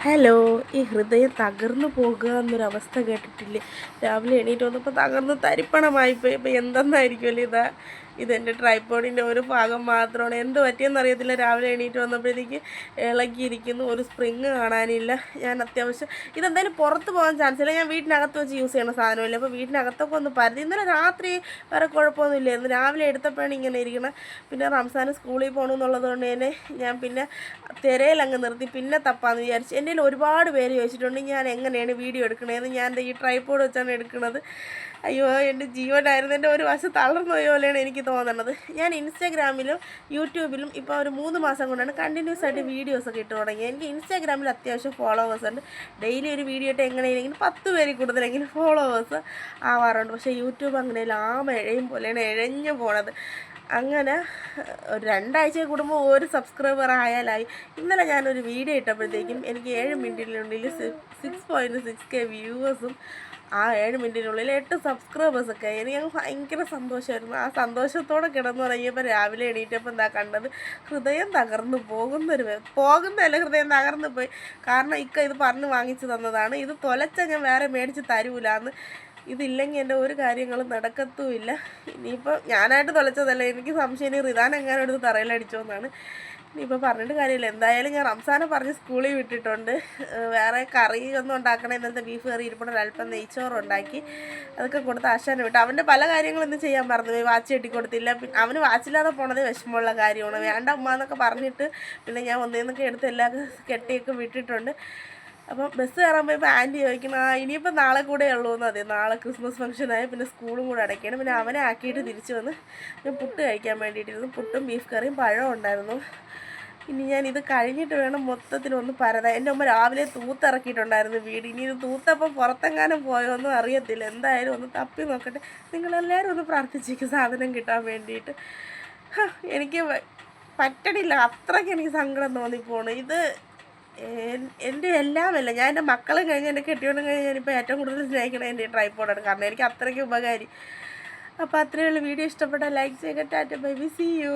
Hello. ഈ ഹൃദയം തകർന്നു പോകുക എന്നൊരവസ്ഥ കേട്ടിട്ടില്ലേ? രാവിലെ എണീറ്റ് വന്നപ്പോൾ തകർന്ന് തരിപ്പണമായിപ്പോയി. ഇപ്പോൾ എന്തെന്നായിരിക്കുമല്ലോ ഇതെൻ്റെ ട്രൈപ്പോഡിൻ്റെ ഒരു ഭാഗം മാത്രമാണ്. എന്ത് പറ്റിയെന്നറിയത്തില്ല. രാവിലെ എണീറ്റ് വന്നപ്പോഴത്തേക്ക് ഇളകിയിരിക്കുന്നു. ഒരു സ്പ്രിങ് കാണാനില്ല. ഞാൻ അത്യാവശ്യം ഇതെന്തായാലും പുറത്ത് പോകാൻ ചാൻസ് ഇല്ല. ഞാൻ വീട്ടിനകത്ത് വെച്ച് യൂസ് ചെയ്യുന്ന സാധനമല്ലേ. അപ്പോൾ വീട്ടിനകത്തൊക്കെ ഒന്ന് പരതി. ഇന്നലെ രാത്രി വേറെ കുഴപ്പമൊന്നുമില്ലായിരുന്നു. രാവിലെ എടുത്തപ്പോഴാണ് ഇങ്ങനെ ഇരിക്കണം. പിന്നെ റംസാന് സ്കൂളിൽ പോകണമെന്നുള്ളത് കൊണ്ട് തന്നെ ഞാൻ പിന്നെ തിരയിലങ്ങ് നിർത്തി. പിന്നെ തപ്പാന്ന് വിചാരിച്ചു. എൻ്റെ ഒരുപാട് പേര് ചോദിച്ചിട്ടുണ്ട് ഞാൻ എങ്ങനെയാണ് വീഡിയോ എടുക്കണതെന്ന്. ഞാൻ ഈ ട്രൈപ്പോഡ് വെച്ചാണ് എടുക്കുന്നത്. അയ്യോ, എൻ്റെ ജീവനായിരുന്നു. എൻ്റെ ഒരു വശം തളർന്നു പോയ പോലെയാണ് എനിക്ക് തോന്നുന്നത്. ഞാൻ ഇൻസ്റ്റാഗ്രാമിലും യൂട്യൂബിലും ഇപ്പോൾ ഒരു 3 മാസം കൊണ്ടാണ് കണ്ടിന്യൂസ് ആയിട്ട് വീഡിയോസൊക്കെ ഇട്ട് തുടങ്ങിയത്. എനിക്ക് ഇൻസ്റ്റാഗ്രാമിൽ അത്യാവശ്യം ഫോളോവേഴ്സ് ഉണ്ട്. ഡെയിലി ഒരു വീഡിയോ ഇട്ട് എങ്ങനെയെങ്കിലും 10 പേരിൽ കൂടുതലെങ്കിലും ഫോളോവേഴ്സ് ആവാറുണ്ട്. പക്ഷേ യൂട്യൂബ് അങ്ങനെയല്ല, എഴയും പോലെയാണ് എഴഞ്ഞു പോണത്. അങ്ങനെ ഒരു 2 ആഴ്ച കൂടുമ്പോൾ ഒരു സബ്സ്ക്രൈബർ ആയാലായി. ഇന്നലെ ഞാനൊരു വീഡിയോ ഇട്ടപ്പോഴത്തേക്കും എനിക്ക് 7 മിനിറ്റിനുള്ളിൽ 6.6K വ്യൂവേഴ്സും ആ 7 മിനിറ്റിനുള്ളിൽ 8 സബ്സ്ക്രൈബേഴ്സൊക്കെ ആയി. എനിക്ക് ഭയങ്കര സന്തോഷമായിരുന്നു. ആ സന്തോഷത്തോടെ കിടന്നുറങ്ങിയപ്പോൾ രാവിലെ എണീറ്റപ്പോൾ എന്താ കണ്ടത്? ഹൃദയം തകർന്നു പോകുന്നതല്ല, ഹൃദയം തകർന്നു പോയി. കാരണം ഇത് പറഞ്ഞ് വാങ്ങിച്ചു തന്നതാണ്. ഇത് തൊലച്ച ഞാൻ വേറെ മേടിച്ച് തരൂലാന്ന്. ഇതില്ലെങ്കിൽ എൻ്റെ ഒരു കാര്യങ്ങളും നടക്കത്തുമില്ല. ഇനിയിപ്പോൾ ഞാനായിട്ട് തൊലച്ചതല്ല, എനിക്ക് സംശയം ഇനി റിദാൻ എങ്ങാനും എടുത്ത് തറയിലടിച്ചോന്നാണ്. ഇനിയിപ്പോൾ പറഞ്ഞിട്ട് കാര്യമില്ല. എന്തായാലും ഞാൻ റംസാനെ പറഞ്ഞ് സ്കൂളിൽ വിട്ടിട്ടുണ്ട്. വേറെ കറി ഒന്നും ഉണ്ടാക്കണം. ഇന്നത്തെ ബീഫ് കറി ഇരിപ്പുണ്ട്. അല്പം നെയ്ച്ചോറുണ്ടാക്കി അതൊക്കെ കൊടുത്ത് ആശാനെ വിട്ടു. അവൻ്റെ പല കാര്യങ്ങളൊന്നും ചെയ്യാൻ മറന്നുപോയി. വാച്ച് കെട്ടിക്കൊടുത്തില്ല. പിന്നെ അവന് വാച്ചില്ലാതെ പോണതേ വിഷമമുള്ള കാര്യമാണ്. വേണ്ട ഉമ്മ എന്നൊക്കെ പറഞ്ഞിട്ട് പിന്നെ ഞാൻ ഒന്നേന്നൊക്കെ എടുത്ത് എല്ലാം കെട്ടിയൊക്കെ വിട്ടിട്ടുണ്ട്. അപ്പം ബസ് കയറാൻ പോയപ്പോൾ ആൻറ്റി ചോദിക്കണം, ഇനിയിപ്പോൾ നാളെ കൂടെ ഉള്ളൂ എന്ന്. അതെ, നാളെ ക്രിസ്മസ് ഫംഗ്ഷനായി, പിന്നെ സ്കൂളും കൂടെ അടയ്ക്കണം. പിന്നെ അവനെ ആക്കിയിട്ട് തിരിച്ച് വന്ന് ഞാൻ പുട്ട് കഴിക്കാൻ വേണ്ടിയിട്ടിരുന്നു. പുട്ടും ബീഫ് കറിയും പഴവും ഉണ്ടായിരുന്നു. ഇനി ഞാൻ ഇത് കഴിഞ്ഞിട്ട് വേണം മൊത്തത്തിലൊന്ന് പരതാൻ. എൻ്റെ അമ്മ രാവിലെ തൂത്തിറക്കിയിട്ടുണ്ടായിരുന്നു വീട്. ഇനി ഇത് തൂത്തപ്പം പുറത്തെങ്ങാനും പോയോന്നും അറിയത്തില്ല. എന്തായാലും ഒന്ന് തപ്പി നോക്കട്ടെ. നിങ്ങളെല്ലാവരും ഒന്ന് പ്രാർത്ഥിച്ചേക്കും സാധനം കിട്ടാൻ വേണ്ടിയിട്ട്. എനിക്ക് പറ്റണില്ല, അത്രയ്ക്ക് എനിക്ക് സങ്കടം തോന്നിപ്പോണ്. ഇത് എൻ്റെ എല്ലാമല്ല, ഞാൻ എൻ്റെ മക്കളും കഴിഞ്ഞ് എൻ്റെ കെട്ടിയോണ്ടും കഴിഞ്ഞ് ഞാനിപ്പോൾ ഏറ്റവും കൂടുതൽ സ്നേഹിക്കണത് എൻ്റെ ട്രൈപ്പോഡാണ്. കാരണം എനിക്ക് അത്രയ്ക്ക് ഉപകാരി. അപ്പോൾ അത്രയേ ഉള്ളൂ. വീഡിയോ ഇഷ്ടപ്പെട്ടാൽ ലൈക്ക് ചെയ്യുക. Tata bye bye, see U.